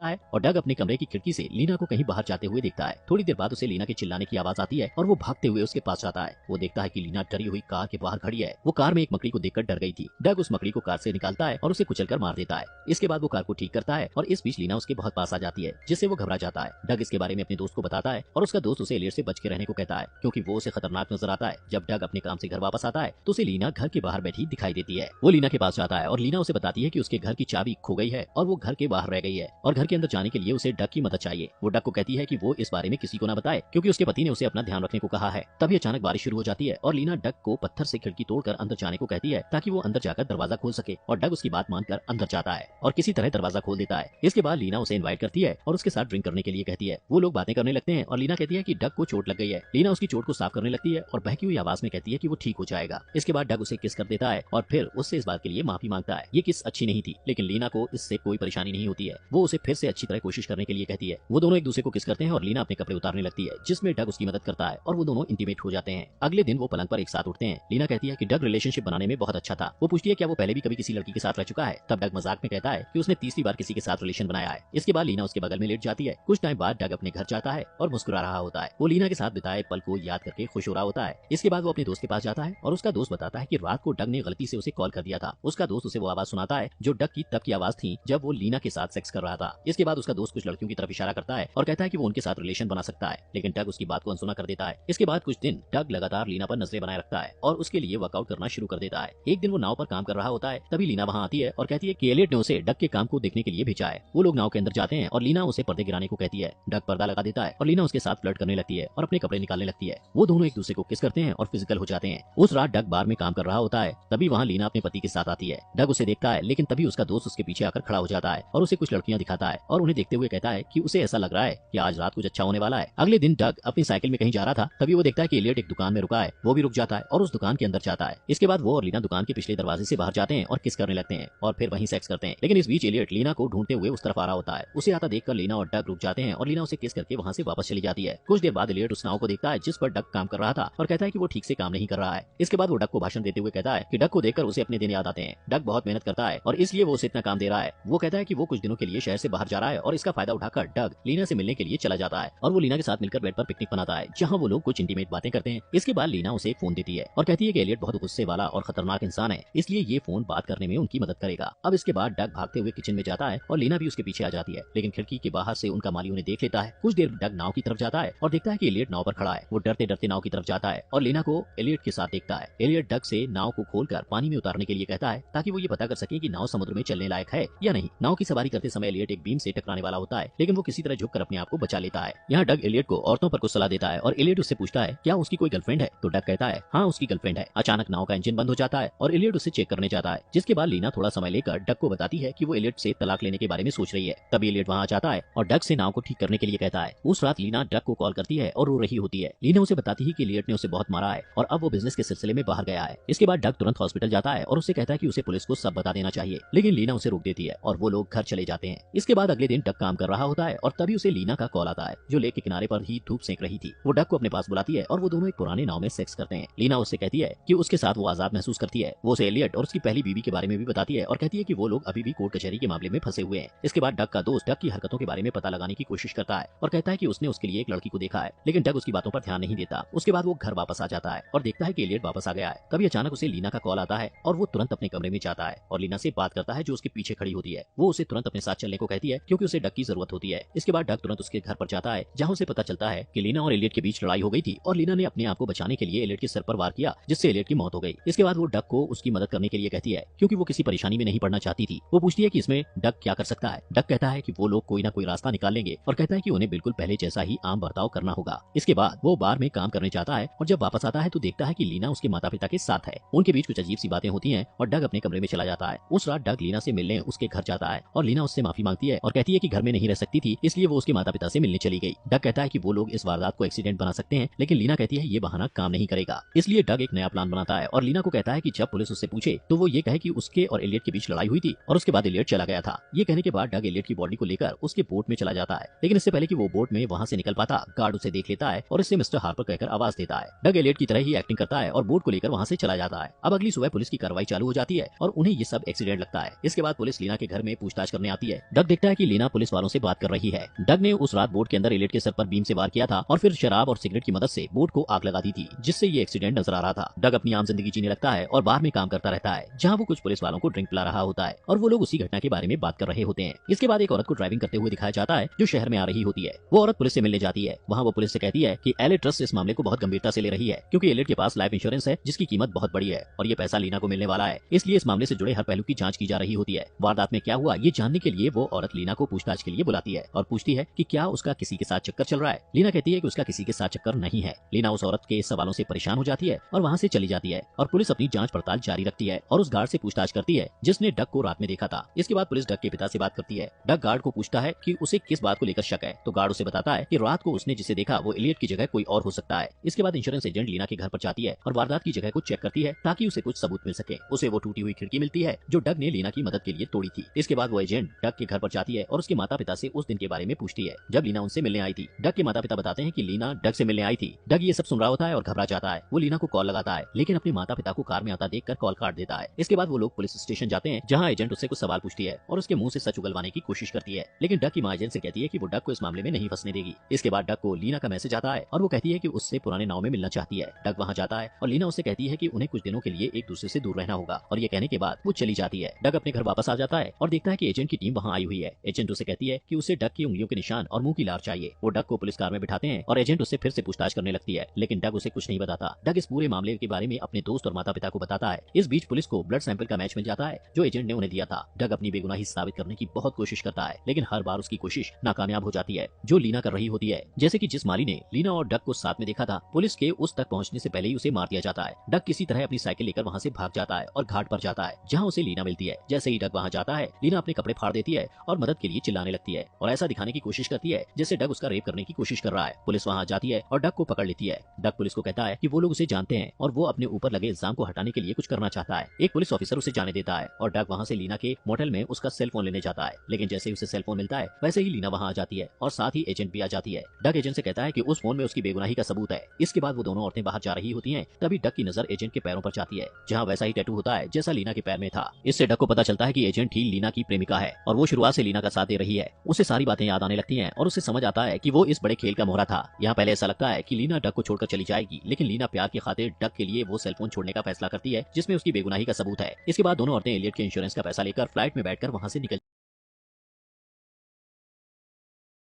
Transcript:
है और डग अपने कमरे की खिड़की से लीना को कहीं बाहर जाते हुए देखता है। थोड़ी देर बाद उसे लीना के चिल्लाने की आवाज आती है और वो भागते हुए उसके पास जाता है। वो देखता है कि लीना डरी हुई कार के बाहर खड़ी है। वो कार में एक मकड़ी को देखकर डर गई थी। डग उस मकड़ी को कार से निकालता है और उसे कुचलकर मार देता है। इसके बाद वो कार को ठीक करता है और इस बीच लीना उसके बहुत पास आ जाती है, जिससे वो घबरा जाता है। डग इसके बारे में अपने दोस्त को बताता है और उसका दोस्त उसे एलियट से बच के रहने को कहता है, क्योंकि वो उसे खतरनाक नजर आता है। जब डग अपने काम से घर वापस आता है तो उसे लीना घर के बाहर बैठी दिखाई देती है। वो लीना के पास जाता है और लीना उसे बताती है कि उसके घर की चाबी खो गई है और वो घर के बाहर रह गई है और घर के अंदर जाने के लिए उसे डग की मदद चाहिए। वो डग को कहती है कि वो इस बारे में किसी को ना बताए, क्योंकि उसके पति ने उसे अपना ध्यान रखने को कहा है। तभी अचानक बारिश शुरू हो जाती है और लीना डग को पत्थर से खिड़की तोड़कर अंदर जाने को कहती है, ताकि वो अंदर जाकर दरवाजा खोल सके। और डग उसकी बात मानकर अंदर जाता है और किसी तरह दरवाजा खोल देता है। इसके बाद लीना उसे इनवाइट करती है और उसके साथ ड्रिंक करने के लिए कहती है। वो लोग बातें करने लगते हैं और लीना कहती है कि डग को चोट लग गई है। लीना उसकी चोट को साफ करने लगती है और बहकी हुई आवाज में कहती है कि वो ठीक हो जाएगा। इसके बाद डग उसे किस कर देता है और फिर उससे इस बात के लिए माफी मांगता है। ये किस अच्छी नहीं थी, लेकिन लीना को इससे कोई परेशानी नहीं होती है। वो उसे फिर से अच्छी तरह कोशिश करने के लिए कहती है। वो दोनों एक दूसरे को किस करते हैं और लीना अपने कपड़े उतारने लगती है, जिसमें डग उसकी मदद करता है और वो दोनों इंटीमेट हो जाते हैं। अगले दिन वो पलंग पर एक साथ उठते हैं। लीना कहती है कि डग रिलेशनशिप बनाने में बहुत अच्छा था। वो पूछती है क्या वो पहले भी कभी किसी लड़की के साथ रह चुका है। तब डग मजाक में कहता है कि उसने तीसरी बार किसी के साथ रिलेशन बनाया है। इसके बाद लीना उसके बगल में लेट जाती है। कुछ टाइम बाद डग अपने घर जाता है और मुस्कुरा रहा होता है। वो लीना के साथ बिताए पल को याद करके खुश हो रहा होता है। इसके बाद वो अपने दोस्त के पास जाता है और उसका दोस्त बताता है कि रात को डग ने गलती से उसे कॉल कर दिया था। उसका दोस्त उसे वो आवाज सुनाता है जो डग की तब की आवाज थी जब वो लीना के साथ सेक्स कर रहा था। इसके बाद उसका दोस्त कुछ लड़कियों की तरफ इशारा करता है और कहता है कि वो उनके साथ रिलेशन बना सकता है, लेकिन डग उसकी बात को अनसुना कर देता है। इसके बाद कुछ दिन डग लगातार लीना पर नजरें बनाए रखता है और उसके लिए वर्कआउट करना शुरू कर देता है। एक दिन वो नाव पर काम कर रहा होता है, तभी लीना वहाँ आती है और कहती है कि एलियट ने उसे डग के काम को देखने के लिए भेजा है। वो लोग नाव के अंदर जाते हैं और लीना उसे पर्दे गिराने को कहती है। डग पर्दा लगा देता है और लीना उसके साथ फ्लर्ट करने लगती है और अपने कपड़े निकालने लगती है। वो दोनों एक दूसरे को किस करते हैं और फिजिकल हो जाते हैं। उस रात डग बार में काम कर रहा होता है, तभी वहाँ लीना अपने पति के साथ आती है। डग उसे देखता है, लेकिन तभी उसका दोस्त उसके पीछे आकर खड़ा हो जाता है और उसे कुछ लड़कियां दिखाता है और उन्हें देखते हुए कहता है कि उसे ऐसा लग रहा है कि आज रात कुछ अच्छा होने वाला है। अगले दिन डग अपनी साइकिल में कहीं जा रहा था, तभी वो देखता है कि एलियट एक दुकान में रुका है। वो भी रुक जाता है और उस दुकान के अंदर जाता है। इसके बाद वो और लीना दुकान के पिछले दरवाजे से बाहर जाते हैं और किस करने लगते हैं और फिर वहीं सेक्स करते हैं। लेकिन इस बीच एलियट लीना को ढूंढते हुए उस तरफ आ रहा होता है। उसे आता देखकर लीना और डग रुक जाते हैं और लीना उसे किस करके वहाँ से वापस चली जाती है। कुछ देर बाद एलियट उस नाव को देखता है जिस पर डग काम कर रहा था और कहता है कि वो ठीक से काम नहीं कर रहा है। इसके बाद वो डग को भाषण देते हुए कहता है कि डग को देखकर उसे अपने दिन याद आते हैं। डग बहुत मेहनत करता है और इसलिए वो उसे इतना काम दे रहा है। वो कहता है कि वो कुछ दिनों के लिए शहर से बाहर जा रहा है और इसका फायदा उठाकर डग लीना से मिलने के लिए चला जाता है और वो लीना के साथ मिलकर बेड पर पिकनिक बनाता है, जहाँ वो लोग कुछ इंटीमेट बातें करते हैं। इसके बाद लीना उसे फोन देती है और कहती है कि एलियट बहुत गुस्से वाला और खतरनाक इंसान है, इसलिए ये फोन बात करने में उनकी मदद करेगा। अब इसके बाद डग भागते हुए किचन में जाता है और लीना भी उसके पीछे आ जाती है, लेकिन खिड़की के बाहर से उनका माली उन्हें देख लेता है। कुछ देर डग नाव की तरफ जाता है और देखता है कि एलियट नाव पर खड़ा है। वो डरते डरते नाव की तरफ जाता है और लीना को एलियट के साथ देखता है। एलियट डग से नाव को खोलकर पानी में उतारने के लिए कहता है, ताकि वो ये पता कर सके कि नाव समुद्र में चलने लायक है या नहीं। नाव की सवारी करते समय एलियट एक बीम से टकराने वाला होता है, लेकिन वो किसी तरह झुककर अपने आप को बचा लेता है। यहाँ डग एलियट को औरतों पर कुछ सलाह देता है और एलियट उससे पूछता है क्या उसकी कोई गर्लफ्रेंड है, तो डग कहता है हाँ उसकी गर्लफ्रेंड है। अचानक नाव का इंजन बंद हो जाता है और एलियट उसे चेक करने जाता है, जिसके बाद लीना थोड़ा समय लेकर डग को बताती है कि वो एलियट से तलाक लेने के बारे में सोच रही है। तभी एलियट वहाँ जाता है और डग से नाव को ठीक करने के लिए कहता है। उस रात लीना डग को कॉल करती है और रो रही होती है। लीना उसे बताती है कि एलियट ने उसे बहुत मारा है और अब वो बिजनेस के सिलसिले में बाहर गया है। इसके बाद डग तुरंत हॉस्पिटल जाता है और उससे कहता है कि उसे पुलिस को सब बता देना चाहिए, लेकिन लीना उसे रोक देती है और वो लोग घर चले जाते हैं। इसके बाद अगले दिन डग काम कर रहा होता है और तभी उसे लीना का कॉल आता है, जो लेक के किनारे पर ही धूप सेक रही थी। वो डग को अपने पास बुलाती है और वो दोनों एक पुराने नाव में सेक्स करते हैं। लीना उससे कहती है कि उसके साथ वो आजाद महसूस करती है। वो उसे एलियट और उसकी पहली बीवी के बारे में भी बताती है और कहती है कि वो लोग अभी भी कोर्ट कचहरी के मामले में फंसे हुए हैं। इसके बाद डग का दोस्त डग की हरकतों के बारे में पता लगाने की कोशिश करता है और कहता है कि उसने उसके लिए एक लड़की को देखा है, लेकिन डग उसकी बातों पर ध्यान नहीं देता। उसके बाद वो घर वापस आ जाता है और देखता है कि एलियट वापस आ गया है। तभी अचानक उसे लीना का कॉल आता है और वो तुरंत अपने कमरे में जाता है और लीना से बात करता है, जो उसके पीछे खड़ी होती है। वो उसे तुरंत अपने साथ चलने को कहती है, क्योंकि उसे डग की जरूरत होती है। इसके बाद डग तुरंत उसके घर पर जाता है, जहाँ उसे पता चलता है कि लीना और एलियट के बीच लड़ाई हो गई थी और लीना ने अपने आप को बचाने के लिए एलियट के सर पर वार किया, जिससे एलियट की मौत हो गई। इसके बाद वो डग को उसकी मदद करने के लिए कहती है, क्योंकि वो किसी परेशानी में नहीं पड़ना चाहती थी। वो पूछती है कि इसमें डग क्या कर सकता है। डग कहता है कि वो लोग कोई ना कोई रास्ता निकाल लेंगे और कहता है कि उन्हें बिल्कुल पहले जैसा ही आम बर्ताव करना होगा। इसके बाद वो बार में काम करने जाता है और जब वापस आता है तो देखता है कि लीना उसके माता पिता के साथ है। उनके बीच कुछ अजीब सी बातें होती हैं और डग अपने कमरे में चला जाता है। उस रात डग लीना से मिलने उसके घर जाता है और लीना उससे माफी मांगती है और कहती है कि घर में नहीं रह सकती थी, इसलिए वो उसके माता पिता से मिलने चली गई। डग कहता है कि वो लोग इस वारदात को एक्सीडेंट बना सकते हैं, लेकिन लीना कहती है ये बहाना काम नहीं करेगा। इसलिए डग एक नया प्लान बनाता है और लीना को कहता है कि जब पुलिस उससे पूछे तो वो ये कहे कि उसके और एलियट के बीच लड़ाई हुई थी और उसके बाद एलियट चला गया था। ये कहने के बाद डग एलियट की बॉडी को लेकर उसके बोट में चला जाता है, लेकिन इससे पहले कि वो बोट में वहाँ से निकल पाता, गार्ड उसे देख लेता है और इससे मिस्टर हार्पर कहकर आवाज देता है। डग एलियट की तरह ही एक्टिंग करता है और बोट को लेकर वहाँ से चला जाता है। अब अगली सुबह पुलिस की कार्रवाई चालू हो जाती है और उन्हें ये सब एक्सीडेंट लगता है। इसके बाद पुलिस लीना के घर में पूछताछ करने आती है। डग देखता है कि लीना पुलिस वालों से बात कर रही है। डग ने उस रात बोट के अंदर एलियट के सर पर बीम से वार किया था और फिर शराब और सिगरेट की मदद से बोट को आग लगा दी थी, जिससे ये एक्सीडेंट नजर आ रहा था। डग अपनी आम जिंदगी जीने लगता है और बार में काम करता रहता है, जहाँ वो कुछ पुलिस वालों को ड्रिंक पिला रहा होता है और वो लोग उसी घटना के बारे में बात कर रहे होते हैं। इसके बाद एक औरत को ड्राइविंग करते हुए दिखाया जाता है जो शहर में आ रही होती है। वो औरत पुलिस से मिलने जाती है। वहाँ वो पुलिस से कहती है कि एलियट ट्रस्ट इस मामले को बहुत गंभीरता से ले रही है, क्योंकि एलियट के पास लाइफ इंश्योरेंस है जिसकी कीमत बहुत बड़ी है और ये पैसा लीना को मिलने वाला है, इसलिए इस मामले से जुड़े हर पहलू की जांच की जा रही होती है। वारदात में क्या हुआ ये जानने के लिए वो औरत लीना को पूछताछ के लिए बुलाती है और पूछती है कि क्या उसका किसी के साथ चक्कर चल रहा है। लीना कहती है कि उसका किसी के साथ चक्कर नहीं है। लीना उस औरत के सवालों से परेशान हो जाती है और वहाँ से चली जाती है और पुलिस अपनी जांच पड़ताल जारी रखती है और उस गार्ड से पूछताछ करती है जिसने डग को रात में देखा था। इसके बाद पुलिस डग के पिता से बात करती है। डग गार्ड को पूछता है कि उसे किस बात को लेकर शक है, तो गार्ड उसे बताता है कि रात को उसने जिसे देखा वो एलियट की जगह कोई और हो सकता है। इसके बाद इंश्योरेंस एजेंट लीना के घर पर जाती है और वारदात की जगह को चेक करती है ताकि उसे कुछ सबूत मिल सके। उसे वो टूटी हुई खिड़की मिलती है जो डग ने लीना की मदद के लिए तोड़ी थी। इसके बाद वो एजेंट डग के घर पर जाती है और उसके माता पिता से उस दिन के बारे में पूछती है जब लीना उनसे मिलने आई थी। डग के माता पिता बताते हैं कि लीना डग से मिलने आई थी। डग ये सब सुन रहा होता है और घबरा जाता है। वो लीना को कॉल लगाता है लेकिन अपने माता पिता को कार में आता देखकर कॉल काट देता है। इसके बाद वो लोग पुलिस स्टेशन जाते हैं जहाँ एजेंट उससे कुछ सवाल पूछती है और उसके मुंह से सच उगलवाने की कोशिश करती है, लेकिन डग की माँ एजेंट से कहती है कि वो डग को इस मामले में नहीं फंसने देगी। इसके बाद डग को लीना का मैसेज आता है और वो कहती है कि उससे पुराने नाव में मिलना चाहती है। डग वहाँ जाता है और लीना उससे कहती है कि उन्हें कुछ दिनों के लिए एक दूसरे से दूर रहना होगा और ये कहने के बाद वो चली जाती है। डग अपने घर वापस आ जाता है और देखता है कि एजेंट की टीम वहाँ आई हुई है। एजेंट उसे कहती है कि उसे डग की उंगलियों के निशान और मुंह की लार चाहिए। वो डग को पुलिस कार में बिठाते हैं और एजेंट उससे फिर से पूछताछ करने लगती है, लेकिन डग उसे कुछ नहीं बताता। डग इस पूरे मामले के बारे में अपने दोस्त और माता पिता को बताता है। इस बीच पुलिस को ब्लड सैंपल का मैच मिल जाता है जो एजेंट ने उन्हें दिया था। डग अपनी बेगुनाही साबित करने की बहुत कोशिश करता है, लेकिन हर बार उसकी कोशिश नाकामयाब हो जाती है जो लीना कर रही होती है। जैसे कि जिस माली ने लीना और डग को साथ में देखा था, पुलिस के उस तक पहुंचने से पहले ही उसे मार दिया जाता है। डग किसी तरह अपनी साइकिल लेकर वहां से भाग जाता है और घाट पर जाता है जहां उसे लीना मिलती है। जैसे ही डग वहां जाता है, लीना अपने कपड़े फाड़ देती है और मदद के लिए चिल्लाने लगती है और ऐसा दिखाने की कोशिश करती है जैसे डग उसका रेप करने की कोशिश कर रहा है। पुलिस वहां जाती है और डग को पकड़ लेती है। डग पुलिस को कहता है कि वो लोग उसे जानते हैं और वो अपने ऊपर लगे इल्जाम को हटाने के लिए कुछ करना चाहता है। एक पुलिस ऑफिसर उसे जाने देता है और डग वहां से लीना के मोटेल में उसका सेल फोन लेने जाता है, लेकिन जैसे ही उसे सेल फोन मिलता है वैसे ही लीना वहां आ जाती है और साथ ही एजेंट भी आ जाती है। डग एजेंट से कहता है कि उस फोन में उसकी बेगुनाही का सबूत है। इसके बाद वो दोनों औरतें बाहर जा रही होती हैं, तभी डग की नजर एजेंट के पैरों पर जाती है जहाँ वैसा ही टैटू होता है जैसा लीना के पैर में था। इससे डग को पता चलता है कि एजेंट ही लीना की प्रेमिका है और वो शुरुआत से लीना का साथ दे रही है। उसे सारी बातें याद आने लगती हैं और उसे समझ आता है कि वो इस बड़े खेल का मोहरा था। यहाँ पहले ऐसा लगता है कि लीना डग को छोड़कर चली जाएगी, लेकिन लीना प्यार की खातिर डग के लिए वो सेलफोन छोड़ने का फैसला करती है जिसमें उसकी बेगुनाही का सबूत है। इसके बाद दोनों औरतें एलियट के इंश्योरेंस का पैसा लेकर फ्लाइट में बैठकर वहां से निकल